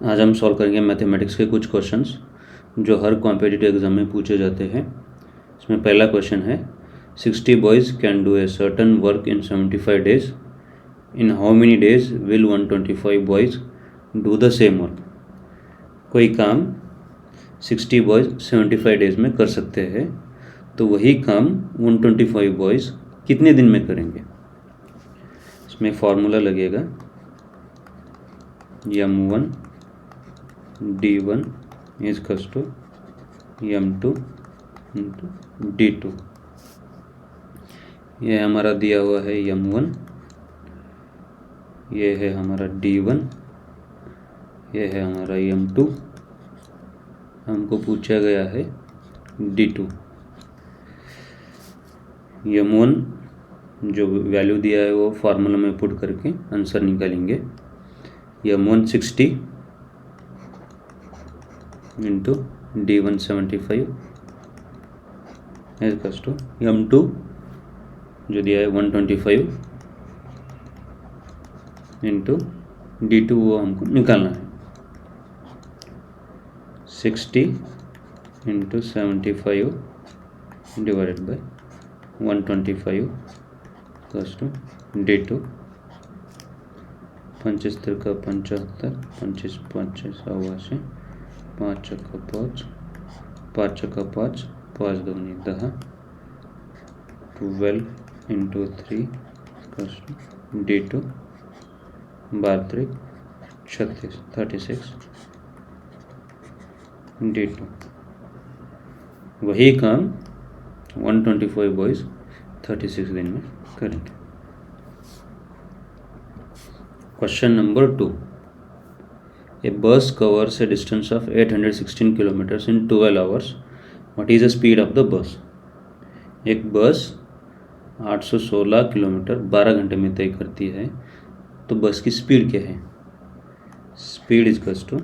आज हम सॉल्व करेंगे मैथमेटिक्स के कुछ क्वेश्चंस जो हर कॉम्पिटिटिव एग्जाम में पूछे जाते हैं। इसमें पहला क्वेश्चन है 60 boys can do a certain work in 75 days. In how many days will 125 boys do the same work. कोई काम 60 बॉयज़ 75 डेज में कर सकते हैं, तो वही काम 125 बॉयज़ कितने दिन में करेंगे। इसमें फॉर्मूला लगेगा m1 d1 is equals to m2 into d2। ये हमारा दिया हुआ है m1, ये है हमारा d1, ये है हमारा m2, हमको पूछा गया है d2। m1 जो वैल्यू दिया है वो फार्मूला में पुट करके आंसर निकालेंगे। m1 60 into d1 75 equals to m2 जो दिया है 125 इंटू d2 वो हमको निकालना है। 60 into 75 divided by 125 equals to d2। 75 का 75, 25 25 88, 5 का 5, 5 का 5, 5 दूनी 10, 12 into 3 equals to d2, 12 36, 36 d2। वही काम 125 बॉयज़ 36 दिन में करेंगे। क्वेश्चन नंबर 2, ए बस covers A distance of 816 kilometres in 12 hours. What is the speed of the bus. एक बस 816 किलोमीटर 12 घंटे में तय करती है, तो बस की स्पीड क्या है। Speed is equals to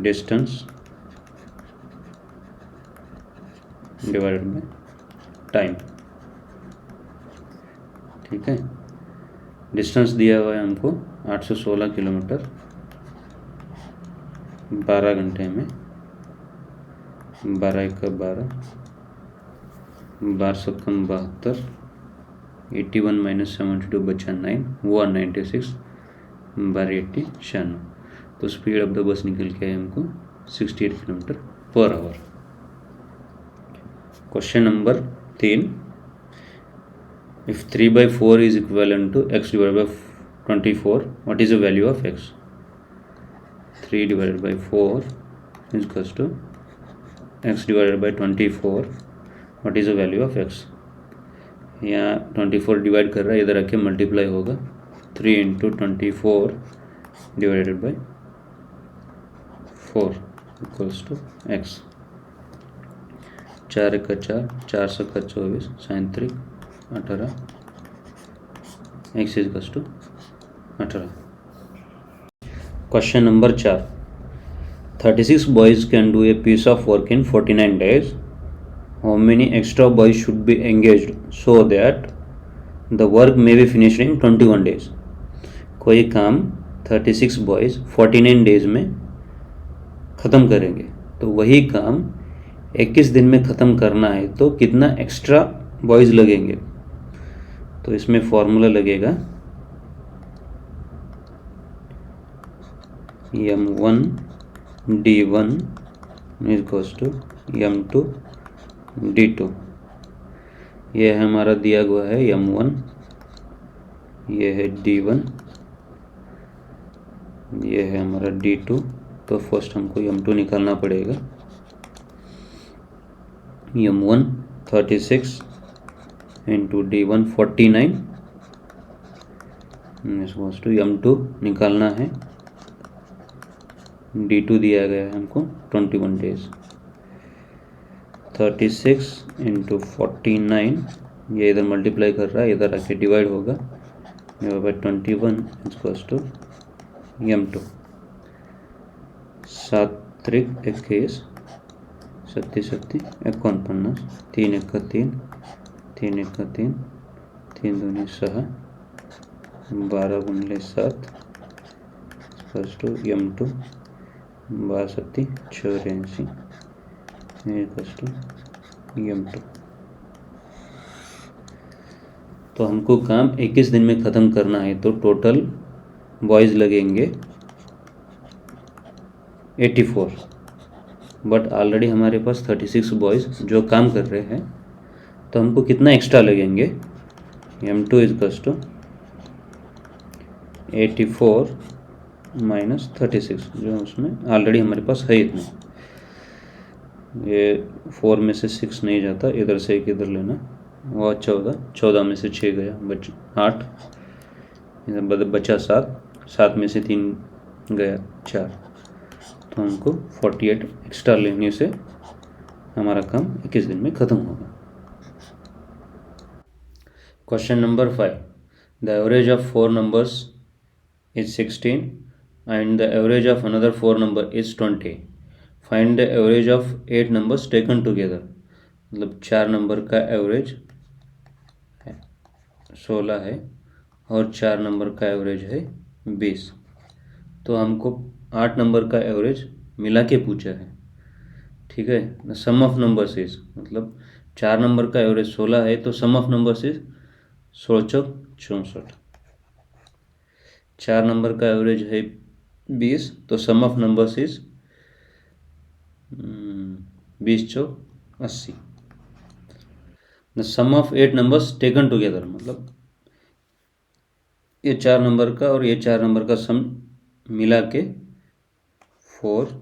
distance divided by time. ठीक है, डिस्टेंस दिया हुआ है हमको 816 किलोमीटर 12 घंटे में, 12 का 12, 12 सौ कम 72, 81 माइनस 72 बचा 9, 196, 12 80 96। तो स्पीड ऑफ द बस निकल के है हमको 68 kilometre per our. Question number 3, if 3/4 is equivalent to x divided by 24, what is the value of x? 3 divided by 4 is equals to x divided by 24, what is the value of x? यहाँ 24 divide कर रहा है, इधर आके multiply होगा 3 into 24 divided by 4 equals to x। 4 का 4, 4 सौ का 24, 37 18, x is to 18। Question number 4, 36 boys can do a piece of work in 49 days। How many extra boys should be engaged so that the work may be finished in 21 days। कोई काम 36 boys 49 days में ख़त्म करेंगे, तो वही काम 21 दिन में ख़त्म करना है, तो कितना एक्स्ट्रा बॉयज़ लगेंगे। तो इसमें फॉर्मूला लगेगा m1 d1 equals to m2 d2। ये हमारा दिया हुआ है m1, ये है d1, ये है हमारा d2। तो फर्स्ट हमको m2 निकालना पड़ेगा। m1 36 into d1 49 to m2 निकालना है। d2 दिया गया है हमको 21 डेज। 36 इंटू 49, ये इधर मल्टीप्लाई कर रहा है, इधर आके डिवाइड होगा 21 इक्वल्स टू m2। 7 त्रिक 21, 37 49, 3 1 3, 3 1 3, 3 2 6, 12 गुणले 7 equals to m2 62 84 equals to m2। तो हमको काम 21 दिन में ख़त्म करना है, तो टोटल बॉयज़ लगेंगे 84, बट ऑलरेडी हमारे पास 36 बॉयज़ जो काम कर रहे हैं, तो हमको कितना एक्स्ट्रा लगेंगे, m2 इक्वल्स टू 84 माइनस 36, जो उसमें ऑलरेडी हमारे पास है इतना। ये 4 में से 6 नहीं जाता, इधर से एक इधर लेना, वो 14 में से 6 गया, 8, इधर बचा 7 में से 3 गया 4, तो हमको 48 एक्स्ट्रा लेने से हमारा काम 21 दिन में ख़त्म होगा। Question number 5, the average of 4 numbers is 16 and the average of another 4 number is 20. Find the average of 8 numbers taken together. मतलब 4 नंबर का एवरेज 16 है और 4 नंबर का एवरेज है 20। तो हमको 8 नंबर का एवरेज मिला के पूछा है, ठीक है। The sum of numbers is, मतलब 4 नंबर का एवरेज 16 है, तो sum of numbers is 16 64। 4 number का एवरेज है 20, तो सम ऑफ नंबर्स इज 20 चौक 80। The sum of 8 numbers taken together, मतलब ये 4 नंबर का और ये 4 नंबर का सम मिला के 14।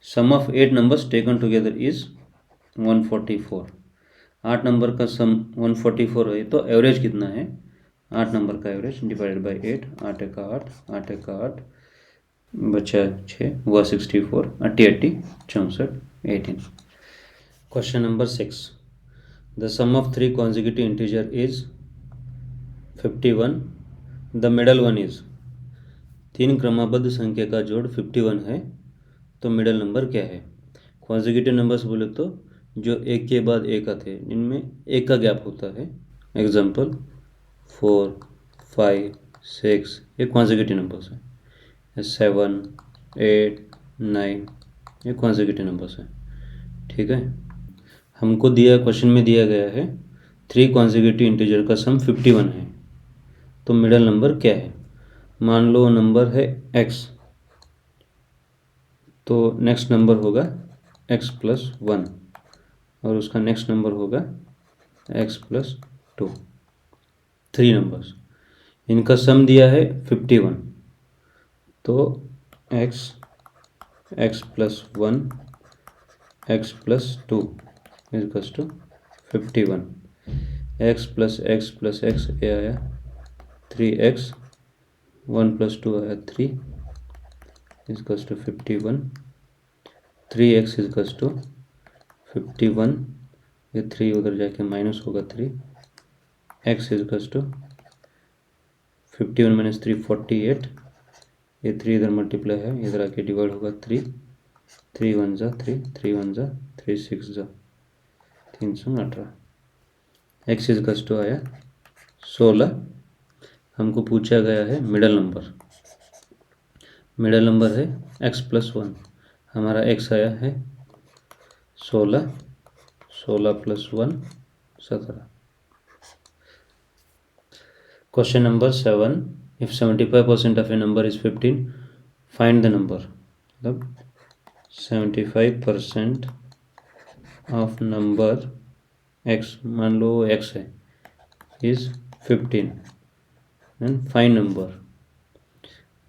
Sum of 8 numbers taken together is 144। 8 number का सम 144 है, तो एवरेज कितना है, 8 नंबर का एवरेज डिवाइडेड बाई 8, 8 का 8, 8 का 8, बचा 6, हुआ 64, 80 64 18। Question number 6, the sum of 3 consecutive integer is 51, the middle one is. 3 क्रमबद्ध संख्या का जोड़ 51 है, तो मिडल नंबर क्या है। कॉन्जिक्यूटिव नंबर्स बोले तो जो एक के बाद एक आते हैं, जिनमें एक का गैप होता है। एग्जाम्पल 4, 5, 6, ये कॉन्जिक्यूटिव नंबर्स हैं। 7, 8, 9, ये कॉन्जिक्यूटिव नंबर्स हैं, ठीक है। हमको दिया, क्वेश्चन में दिया गया है 3 कॉन्जिक्यूटिव इंटीजर का सम 51 है, तो मिडल नंबर क्या है। मान लो नंबर है x, तो नेक्स्ट नंबर होगा x प्लस 1 और उसका नेक्स्ट नंबर होगा x प्लस 2। 3 नंबर्स, इनका सम दिया है 51, तो x plus 1 x plus 2 equals to 51। x plus x ये आया 3x, 1 प्लस 2 आया 3 equals to 51। 3x equals to 51, ये 3 उधर जाके माइनस होगा 3, x इक्वल्स टू 51 माइनस 3 48, ये 3 इधर मल्टीप्लाई है, इधर आके डिवाइड होगा 3, 3 1 जा 3, 3 1 जा 3, 6 जा 318। x इक्वल्स टू आया 16। हमको पूछा गया है मिडल नंबर। मिडल नंबर है x प्लस 1, हमारा x आया है 16, 16 plus 1 17। Question number 7, if 75% of a number is 15, find the number. मतलब 75% ऑफ नंबर x, मान लो x है, is 15, and find number.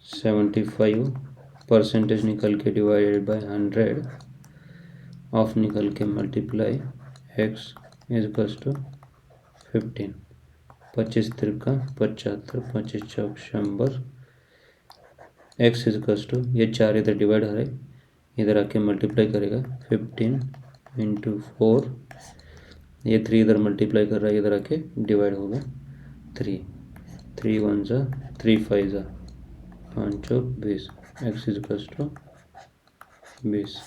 75 percentage निकल के डिवाइडेड बाय 100 ऑफ निकल के multiply x is equals to 15। 25 तिरका 75, 25 चौक 100, x इज इक्वल्स टू, ये 4 इधर डिवाइड है, इधर आके मल्टीप्लाई करेगा 15 इंटू 4, ये 3 इधर मल्टीप्लाई कर रहा है, इधर आके डिवाइड होगा 3, 3 1 जा 3 5 जा 5 चौक 20, x is equals to 20।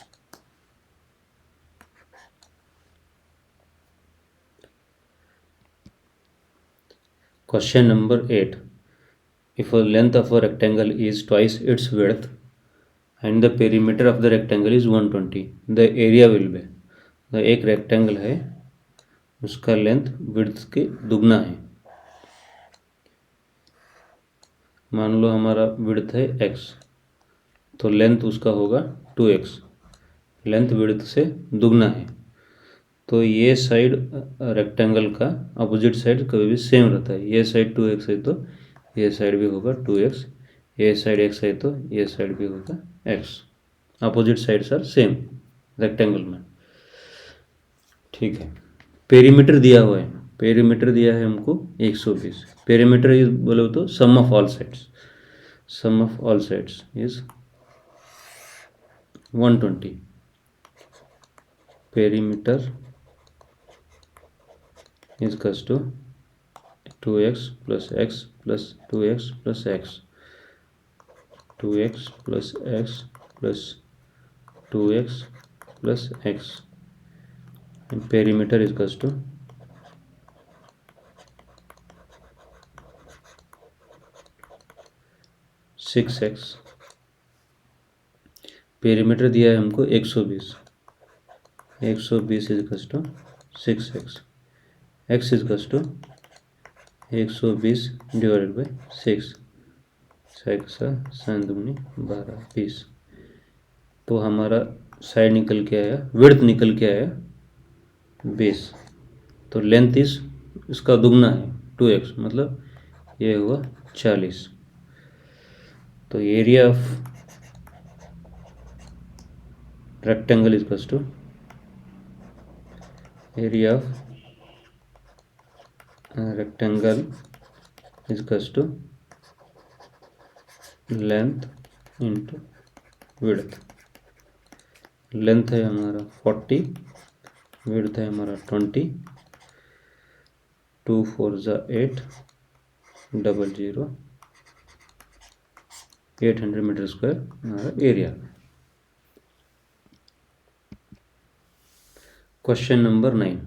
Question number 8. If a length of a rectangle is twice its width and the perimeter of the rectangle is 120, the area will be. तो एक रेक्टेंगल है, उसका लेंथ विड्थ के दुगना है. मान लो हमारा विड्थ है x, तो लेंथ उसका होगा 2x. लेंथ विड्थ से दुगना है, तो ये साइड रेक्टेंगल का अपोजिट साइड कभी भी सेम रहता है. ये साइड 2x है तो ये साइड भी होगा 2x, ये साइड x है तो ये साइड भी होगा x. Opposite sides are same rectangle में. ठीक है. पेरीमीटर दिया हुआ है, पेरीमीटर दिया है हमको 120. पेरीमीटर बोले तो sum of all sides, sum of all sides is 120. perimeter is equals to 2x plus x plus 2x plus x, 2x plus x plus 2x plus x, and perimeter is equals to 6x. Perimeter दिया है हमको 120. 120 is equals to 6x. x is equals to 120 divided by 6. 6 7 दूनी 12 20. तो हमारा side निकल के आया, width निकल के आया 20. तो लेंथ इस इसका दुगना है 2x, मतलब ये हुआ 40. तो area of rectangle is equals to area of rectangle is equals to length into width. Length है हमारा 40, विड्थ है हमारा 20. 2 4 8 00 800 मीटर स्क्वायर हमारा area. Question number 9.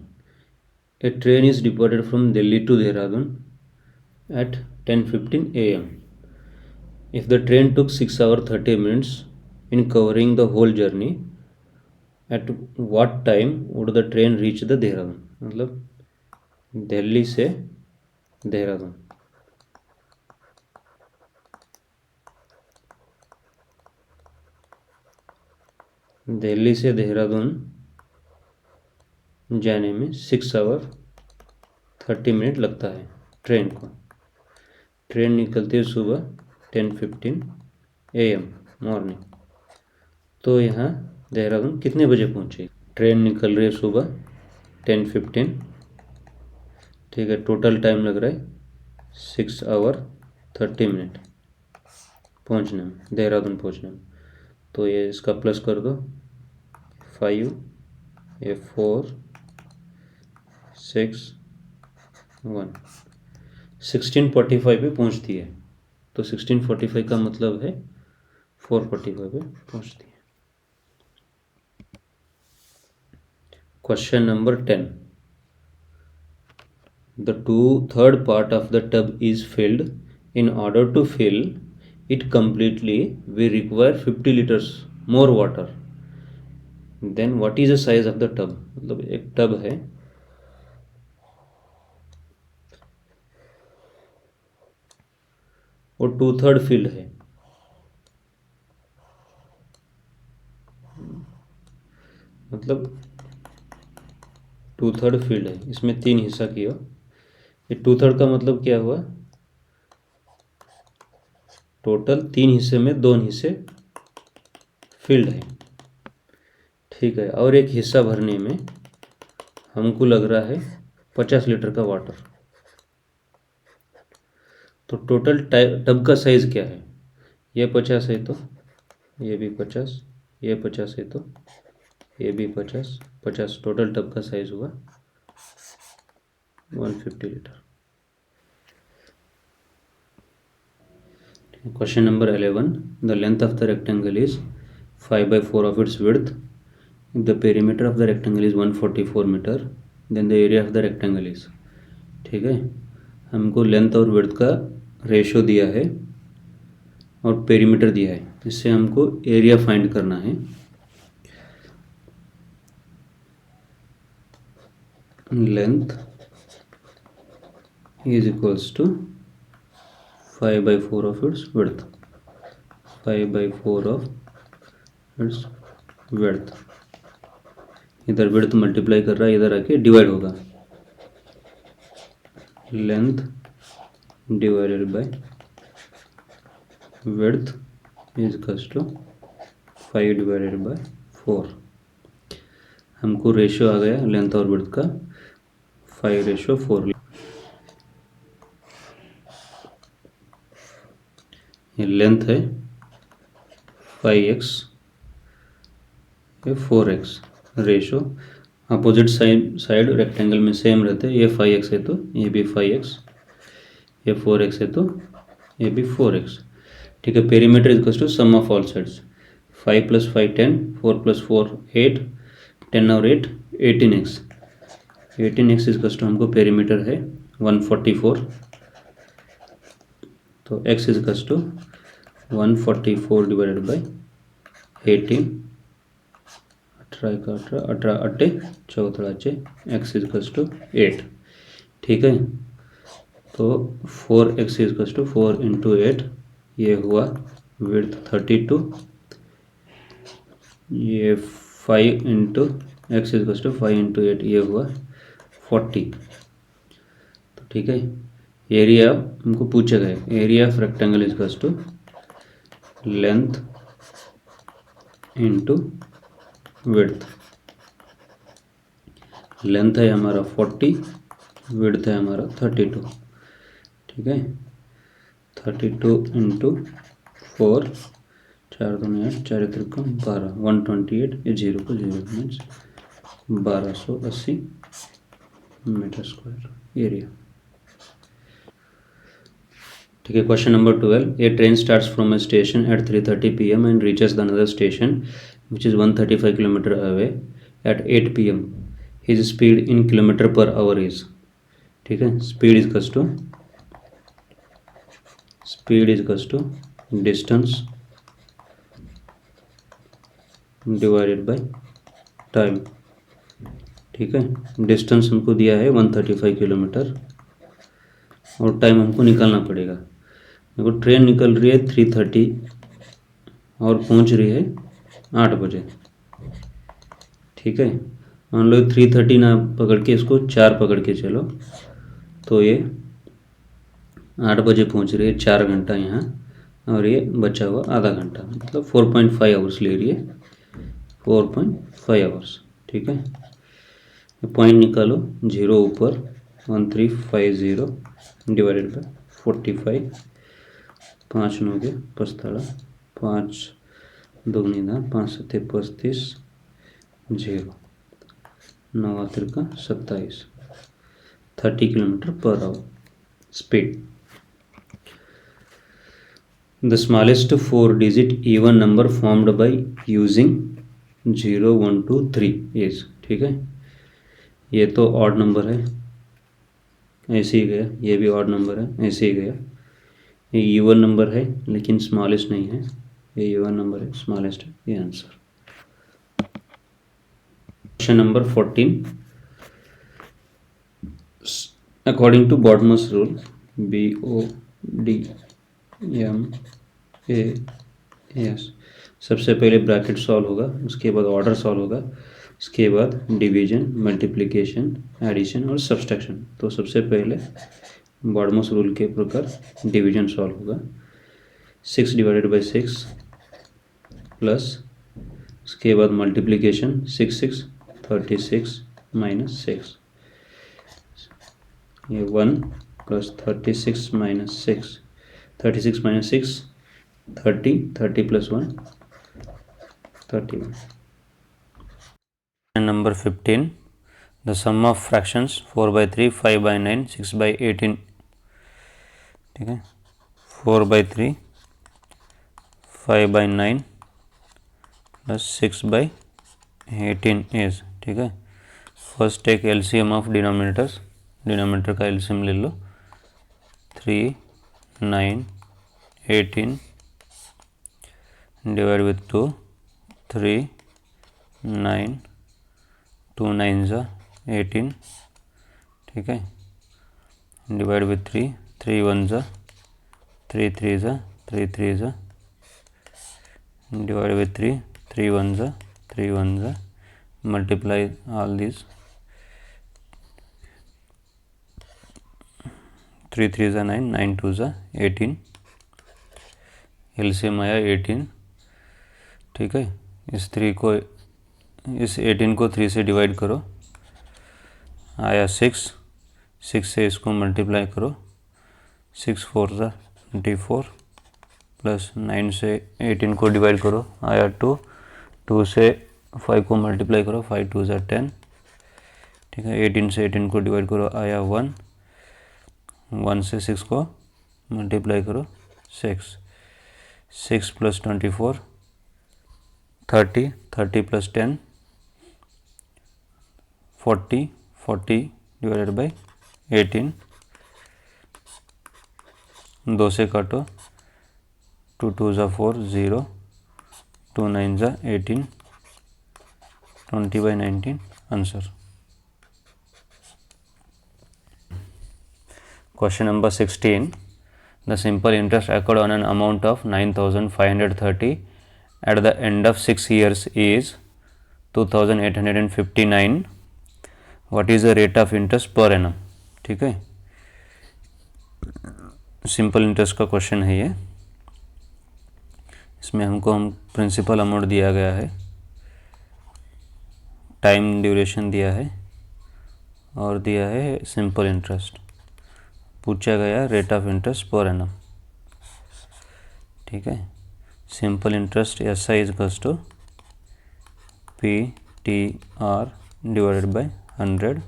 A train is departed from Delhi to Dehradun at 10:15 a.m. If the train took 6 hours 30 minutes in covering the whole journey, at what time would the train reach the Dehradun? मतलब दिल्ली से देहरादून. दिल्ली से देहरादून जाने में 6 our 30 minute लगता है train को. Train निकलती है सुबह 10:15 AM मॉर्निंग. तो यहाँ देहरादून कितने बजे पहुँचे? ट्रेन निकल रही है सुबह 10:15. ठीक है. टोटल टाइम लग रहा है 6 आवर 30 मिनट पहुँचने में, देहरादून पहुँचने में. तो ये इसका प्लस कर दो 5, ये 4 6 1. 16:45 पे पहुंचती है. तो 16:45 का मतलब है 4:45 पे पहुंचती है. Question number 10. The 2/3 part of the tub is filled. In order to fill it completely, we require 50 liters more water. Then what is the size of the tub? मतलब एक टब है, वो 2/3 फील्ड है. मतलब 2/3 फील्ड है, इसमें 3 हिस्सा किया. ये 2/3 का मतलब क्या हुआ? टोटल 3 हिस्से में 2 हिस्से फील्ड है. ठीक है. और एक हिस्सा भरने में हमको लग रहा है 50 लीटर का वाटर. तो टोटल टब का साइज क्या है? ये 50 है तो ये भी 50, ये 50 है तो ये भी 50, 50. टोटल टब का साइज हुआ 150 litre. Question number 11. The length of the rectangle is 5/4 of its width. The perimeter of the rectangle is 144 meter. Then the area of the rectangle is. ठीक है. हमको लेंथ और विड्थ का ratio दिया है और पेरीमीटर दिया है, इससे हमको एरिया फाइंड करना है। Length is equals to 5/4 of its width, 5/4 of its width। इधर विड्थ मल्टीप्लाई कर रहा है, इधर आके डिवाइड होगा, length divided by width is equals to 5/4। हमको रेशियो आ गया लेंथ और विड्थ का 5:4। ये लेंथ है 5x, ये 4x। Ratio opposite side rectangle में सेम रहते हैं। ये 5x है तो ये भी 5x, ये 4x है तो ये भी 4x। ठीक है, perimeter is to sum of all sides. 5 + 5 10, 4 + 4 8, 10 और 8 18x। 18x इज टू हमको पेरीमीटर है 144, तो x is to 144 divided by 18, 18 का 18, 18 अट्टे 14 x इज टू 8। ठीक है, तो 4x इज टू 4 × 8, ये हुआ विड्थ 32, ये 5 × x इज टू 5 × 8, ये हुआ 40। तो ठीक है, एरिया हमको पूछा गया, area of rectangle is to length into width. Length है हमारा 40, विड्थ है हमारा 32। ठीक है, 32 × 4, 4 दूनी 8, 4 त्रिकोण 12, 128, ये 0 को 0 मीन्स 1280 मीटर स्क्वायर एरिया। ठीक है, question number 12। A train starts from a station at 3:30 PM and reaches the another station which is 135 kilometre away at 8 PM। His speed in kilometre per hour is. ठीक है, speed is to distance divided by time. ठीक है, distance हमको दिया है 135 kilometre और time हमको निकालना पड़ेगा। देखो, ट्रेन निकल रही है 3:30 और पहुंच रही है 8 बजे। ठीक है, मान लो 3:30 ना पकड़ के इसको 4 पकड़ के चलो, तो ये 8 बजे पहुंच रही है, 4 घंटा यहाँ, और ये बचा हुआ आधा घंटा, मतलब 4.5 आवर्स ले रही है, 4.5 आवर्स। ठीक है, पॉइंट निकालो, 0 ऊपर, 1350 डिवाइडेड बाय 45, 5 9 के 45, 5 2 9, 5 7 35, 0 9 3 27, 30 kilometre per our speed. The smallest 4-digit even number formed by using 0 1 2 3 is. ठीक है, ये तो ऑड नंबर है, ऐसे ही गया, ये भी ऑड नंबर है, ऐसे ही गया। ये इवन नंबर है लेकिन स्मॉलेस्ट नहीं है, ये इवन नंबर है, स्मॉलेस्ट है, ये answer. Question number 14। According to BODMAS rule, BODMAS, सबसे पहले ब्रैकेट सॉल्व होगा, उसके बाद ऑर्डर सॉल्व होगा, उसके बाद डिवीजन, मल्टीप्लिकेशन, एडिशन और सब्सट्रैक्शन। तो सबसे पहले बॉडमस रूल के प्रकार डिवीजन सॉल्व होगा। 6 डिवाइडेड बाई 6 प्लस, उसके बाद मल्टीप्लिकेशन 6 6 36 माइनस 6, ये 1 plus 36 minus 6, 36 minus 6 30, 30 plus 1 31। Number 15। The sum of fractions 4/3, 5/9, 6/18। ठीक है, 4/3, 5/9 प्लस 6/18 इज। ठीक है, first take LCM of denominators, denominator का एलसीएम ले लो, 3 9 18 डिवाइड विथ 2 3 9 2 9 ज़ा 18, ठीक है, डिवाइड विथ 3 3 1 ज़ा 3 3 ज़ा 3 3 ज़ा डिवाइड विथ 3 3 1 ज़ा 3 1 ज़ा मल्टीप्लाई ऑल दिस 3 3 ज़ा 9 9 2 ज़ा 18, एलसीएम आया 18, ठीक है। इस 18 को 3 से डिवाइड करो, आया 6 से इसको मल्टीप्लाई करो, 6 4 ज़ा 24 प्लस 9 से 18 को डिवाइड करो, आया 2 से 5 को मल्टीप्लाई करो, 5 2 ज़ा 10, ठीक है। 18 से 18 को डिवाइड करो, आया 1 से 6 को मल्टीप्लाई करो, 6 प्लस 24 30 प्लस 10 40 डिवाइडेड बाई 18, 2 से काटो, 2 2 ज़ा 4 0, 2 9 ज़ा 18, 20/19 answer. Question number 16. The simple interest accrued on an amount of 9,530 at the end of 6 years is 2,859. What is the rate of interest per annum? ठीक है, सिंपल इंटरेस्ट का question है ये। इसमें हमको प्रिंसिपल अमाउंट दिया गया है, टाइम ड्यूरेशन दिया है और दिया है सिंपल इंटरेस्ट। पूछा गया rate of interest per annum, ठीक है। Simple interest S I is to PTR divided by 100।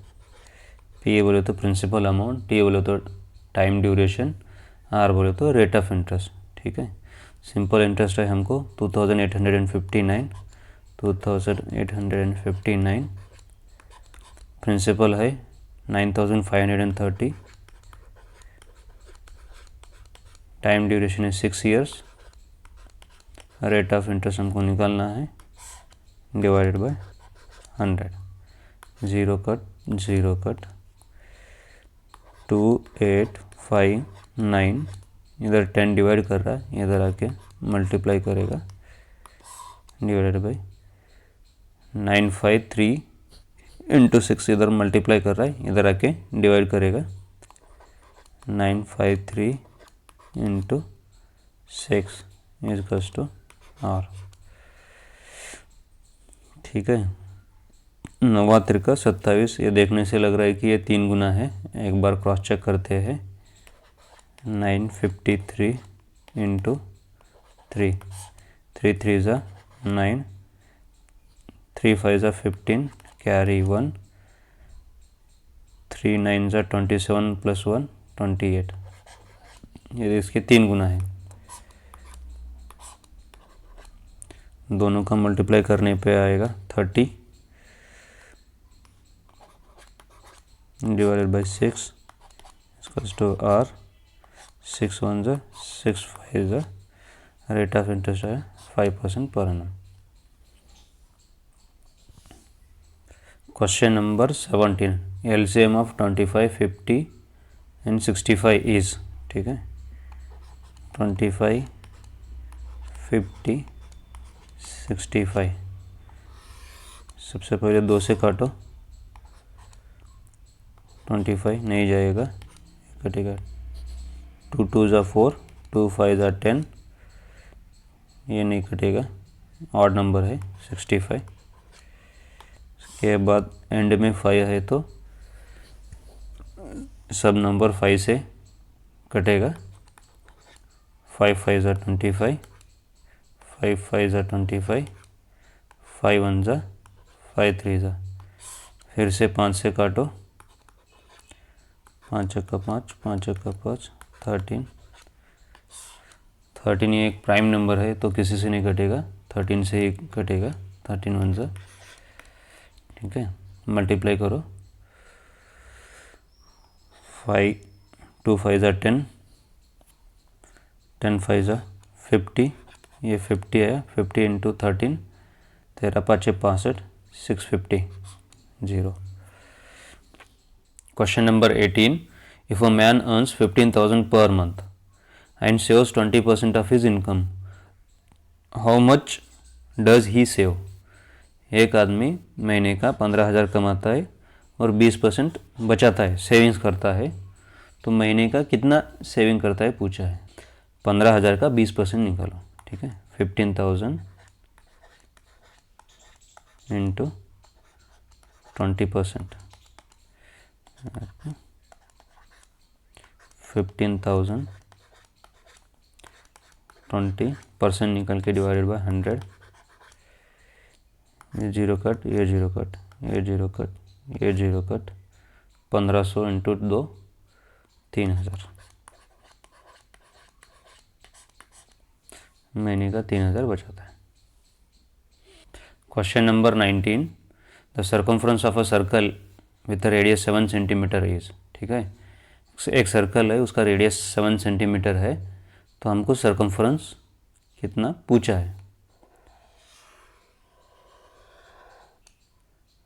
P बोले तो प्रिंसिपल अमाउंट, T बोले तो टाइम ड्यूरेशन, R बोले तो रेट ऑफ इंटरेस्ट, ठीक है। सिंपल इंटरेस्ट है हमको 2859, प्रिंसिपल है 9530, टाइम ड्यूरेशन है 6 ईयर्स, रेट ऑफ इंटरेस्ट हमको निकालना है डिवाइडेड बाय 100, 0 कट 2859, इधर 10 डिवाइड कर रहा है, इधर आके मल्टीप्लाई करेगा डिवाइडेड बाय 953 इंटू 6, इधर मल्टीप्लाई कर रहा है, इधर आके डिवाइड करेगा 953 इंटू 6 इज टू R, ठीक है। 9 त्रिका 27, ये देखने से लग रहा है कि ये 3 गुना है, एक बार क्रॉस चेक करते हैं। 953 इंटू 3 3 ज़ा 9, 3 5 ज़ा 15 कैरी 1, 3 9 ज़ा 27 प्लस 1 28, ये इसके 3 गुना है। दोनों का मल्टीप्लाई करने पे आएगा 30 divided by 6 equals to R, 6 1 ज़ा 6 5 ज़ा, रेट ऑफ इंटरेस्ट है 5% per annum. Question number 17, LCM of 25 50 and 65 is, ठीक है। 25 50 65, सबसे पहले 2 से काटो, 25 नहीं जाएगा, कटेगा, 2 2 ज़ा 4, 2 5 ज़ा 10, ये नहीं कटेगा, ऑड नंबर है 65। इसके बाद एंड में 5 है तो सब नंबर 5 से कटेगा, 5 5 ज़ा 25, 5 5 ज़ा 25, 5 1 ज़ा 5 3 ज़ा, फिर से 5 से काटो, 5 का 5 5 का 5 13, ये एक प्राइम नंबर है तो किसी से नहीं कटेगा, 13 से ही कटेगा, 13 1 ज़ा, ठीक है। मल्टीप्लाई करो, 5 2 5 10, 10 5 50, ये 50 आया, 50 into 13, 13 5 65, 650, 0. Question number 18. If a man earns 15,000 per month and saves 20% of his income, how much does he save? एक आदमी महीने का 15,000 कमाता है और 20% बचाता है, सेविंग्स करता है, तो महीने का कितना सेविंग करता है पूछा है. 15,000 का 20% निकालो. ठीक है, 15,000 इंटू 20%, 15,000 20% निकल के डिवाइडेड बाय 100, ये जीरो कट, ये जीरो कट, ये जीरो कट, ये जीरो कट, 1500 इंटू 2, 3,000, महीने का 3,000 बचाता है. Question number 19. The circumference of a circle with radius 7 centimetre is. ठीक है, एक सर्कल है, उसका रेडियस 7 सेंटीमीटर है, तो हमको सर्कमफ्रेंस कितना पूछा है.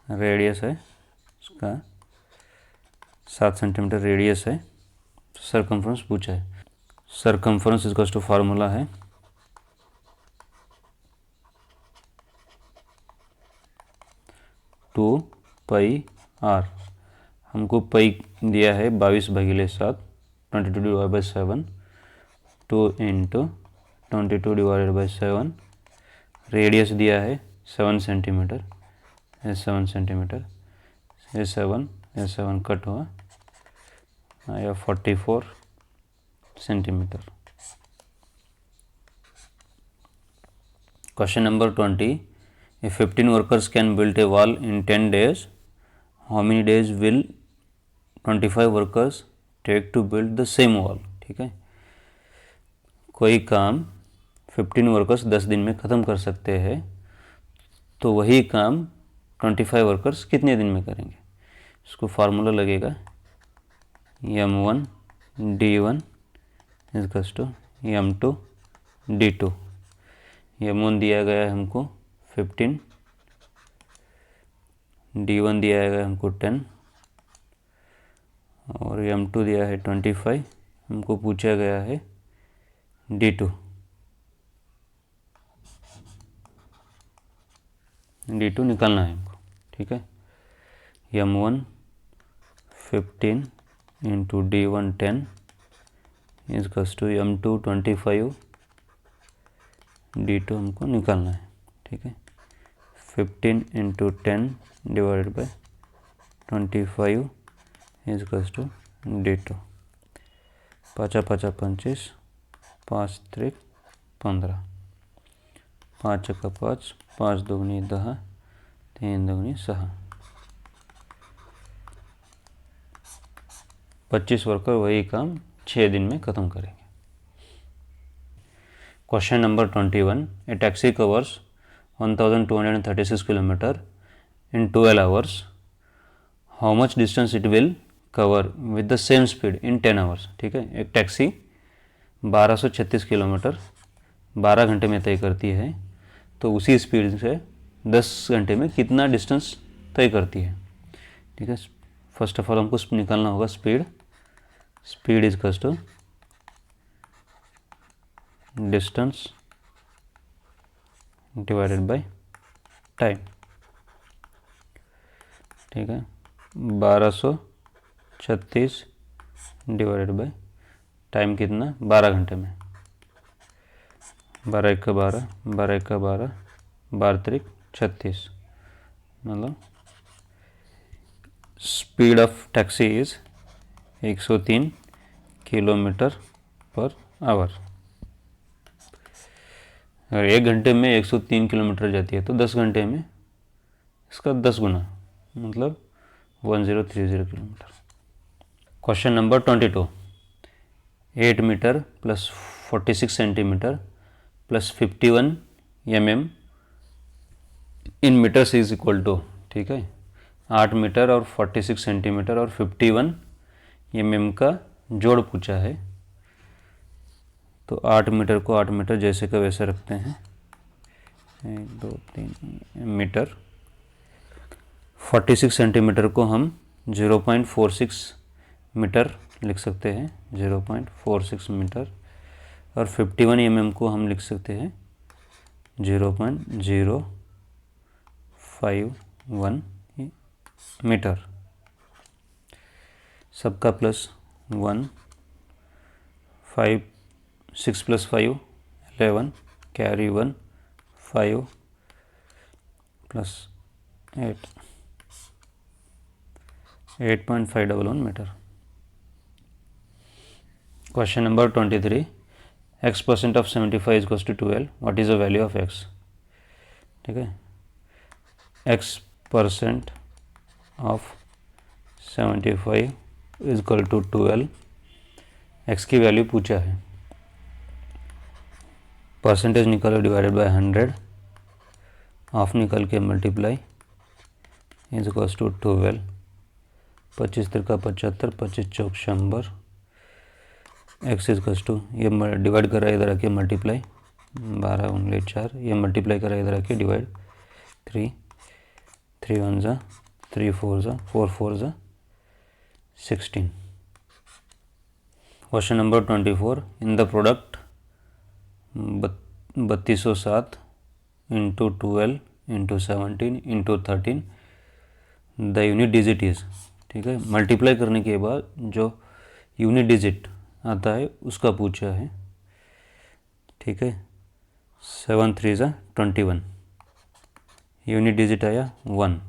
रेडियस है उसका 7 सेंटीमीटर रेडियस है, सर्कमफ्रेंस पूछा है. सर्कमफ्रेंस इसका टू फार्मूला है 2πr. हमको पाई दिया है 22/7, 22/7, 2 इंटू 22/7. रेडियस दिया है 7 सेंटीमीटर, ये 7 सेंटीमीटर, ये 7 कट हुआ, आया 44 centimetre. Question number 20. If 15 workers can build a wall in 10 days, how many days will 25 workers take to build the same wall? ठीक है, कोई काम 15 वर्कर्स 10 दिन में ख़त्म कर सकते हैं, तो वही काम 25 वर्कर्स कितने दिन में करेंगे. इसको फार्मूला लगेगा m1 d1 equals to m2 d2. m1 दिया गया है हमको 15, d1 दिया गया है हमको 10 और m2 दिया है 25. हमको पूछा गया है d2. d2 निकालना है हमको. ठीक है, m1 15 into d1 10 equals to m2 25, d2 हमको निकालना है. ठीक है, 15 into 10 divided by 25 equals to d2. 5 5 25, 5 3 15, 5 का 5, 5 दूनी 10, 3 दूनी 6. 25 वर्कर वही काम 6 दिन में ख़त्म करेंगे. Question number 21. A taxi covers 1236 kilometre in 12 hours. How much distance it will cover with the same speed in 10 hours. ठीक है, एक टैक्सी 1236 किलोमीटर 12 घंटे में तय करती है, तो उसी स्पीड से 10 घंटे में कितना डिस्टेंस तय करती है. ठीक है, फर्स्ट ऑफ ऑल हमको निकालना होगा speed. Speed is equals to distance divided by time. ठीक है, 1236 डिवाइडेड बाय टाइम कितना, 12 घंटे में. 12 1 12, 12 1 12, 12 3 36, मतलब speed of taxi is 103 kilometre per our. अगर 1 घंटे में 103 किलोमीटर जाती है, तो 10 घंटे में इसका 10 गुना, मतलब 1030 kilometre. Question number 22. 8 metre plus 46 centimetre plus 51 mm in metres is equal to. ठीक है, 8 मीटर और 46 सेंटीमीटर और 51 mm का जोड़ पूछा है, तो 8 मीटर को 8 मीटर जैसे का वैसे रखते हैं, 1 2 3 मीटर। 46 सेंटीमीटर को हम 0.46 मीटर लिख सकते हैं, 0.46 मीटर। और 51 mm को हम लिख सकते हैं 0.051 मीटर। सबका plus 1, 5 6 + 5 11, carry 1 5 + 8 8.511 metre. Question number 23, x% of 75 is equals to 12, what is the value of x? ठीक है, x% of 75 is equal to 12, x की वैल्यू पूछा है, परसेंटेज निकालो डिवाइडेड बाय 100, हाफ निकल के मल्टीप्लाई इज इक्वल्स टू 12, 25 तिरका 75, 25 चौक 100, एक्स इज इक्वल्स टू, ये डिवाइड कर रहा है इधर आके मल्टीप्लाई, 12 उंगली 4, ये मल्टीप्लाई कर रहा है इधर आके डिवाइड 3, 3 1 ज़ा 3 4 ज़ा 4 4 ज़ा 16। Question number 24, in the product 3207 into 12 into 17 into 13 the unit digit is, ठीक है, मल्टीप्लाई करने के बाद जो यूनिट डिजिट आता है उसका पूछा है, ठीक है। 7 3 ज़ा 21, यूनिट डिजिट आया 1,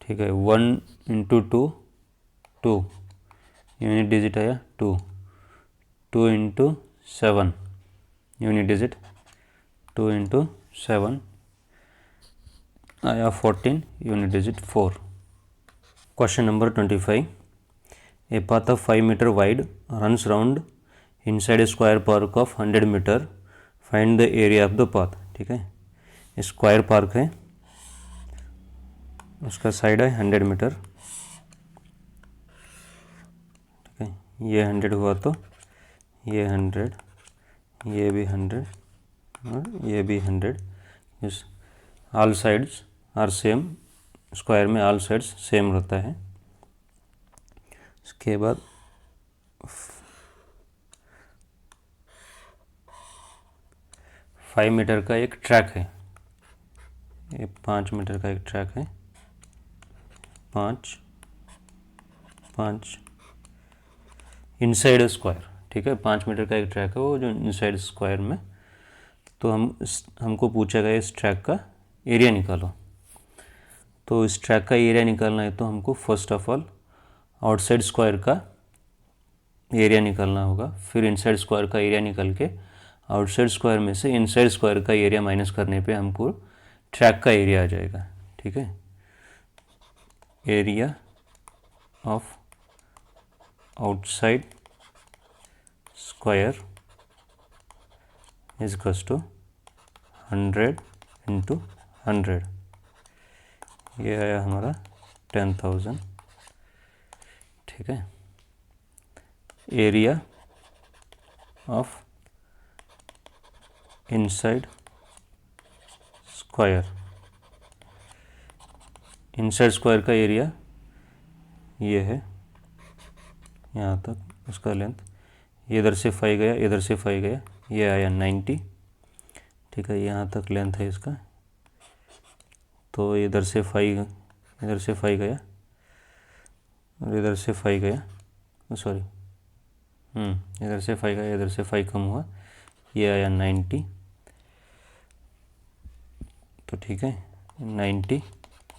ठीक है। 1 इंटू 2 2, यूनिट डिजिट आया 2, 2 इंटू 7, यूनिट डिजिट 2 इंटू 7 आया 14, unit digit 4। Question number 25, a path of 5 metre wide runs round inside a square park of 100 metre, find the area of the path, ठीक है। Square park है, उसका side है 100 metre, ठीक है। ये 100 हुआ तो ये 100, ये भी 100 और ये भी 100, इस all sides are same, square में ऑल साइड्स सेम रहता है। इसके बाद 5 मीटर का एक ट्रैक है, ये 5 मीटर का एक ट्रैक है, 5 5 इनसाइड स्क्वायर, ठीक है। 5 मीटर का एक ट्रैक है वो जो इनसाइड स्क्वायर में, तो हमको पूछा गया इस ट्रैक का एरिया निकालो। तो इस ट्रैक का एरिया निकालना है तो हमको first of all outside square का एरिया निकालना होगा, फिर इनसाइड स्क्वायर का एरिया निकल के आउटसाइड स्क्वायर में से इनसाइड स्क्वायर का एरिया माइनस करने पे हमको ट्रैक का एरिया आ जाएगा, ठीक है। Area of outside square is equals to 100 into 100, ये आया हमारा 10,000, ठीक है। Area of inside square, inside square का एरिया ये है यहाँ तक, उसका लेंथ, ये इधर से 5 गया, इधर से 5 गया, ये आया 90, ठीक है। यहाँ तक लेंथ है इसका, तो इधर से 5 गया और इधर से 5 गया, सॉरी इधर से 5 गया, इधर से 5 कम हुआ, ये आया 90, तो ठीक है। 90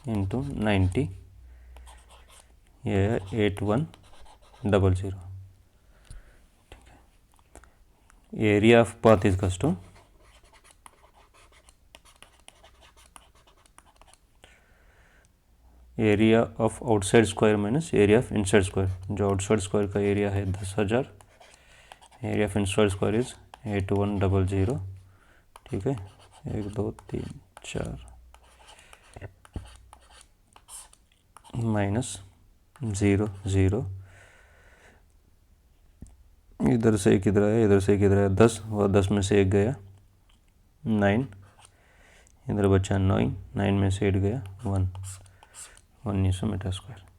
इंटू 90, ये है 8100, ठीक है। Area of path is equals to area of outside square minus area of inside square, जो आउटसाइड स्क्वायर का एरिया है 10,000, area of inside square is 8100, ठीक है। 1 2 3 4 माइनस 0 0 इधर से एक इधर आया, इधर से एक इधर आया, 10 और 10 में से एक गया 9, इधर बचा 9, 9 में से 8 गया 1, 1900 मीटर स्क्वायर।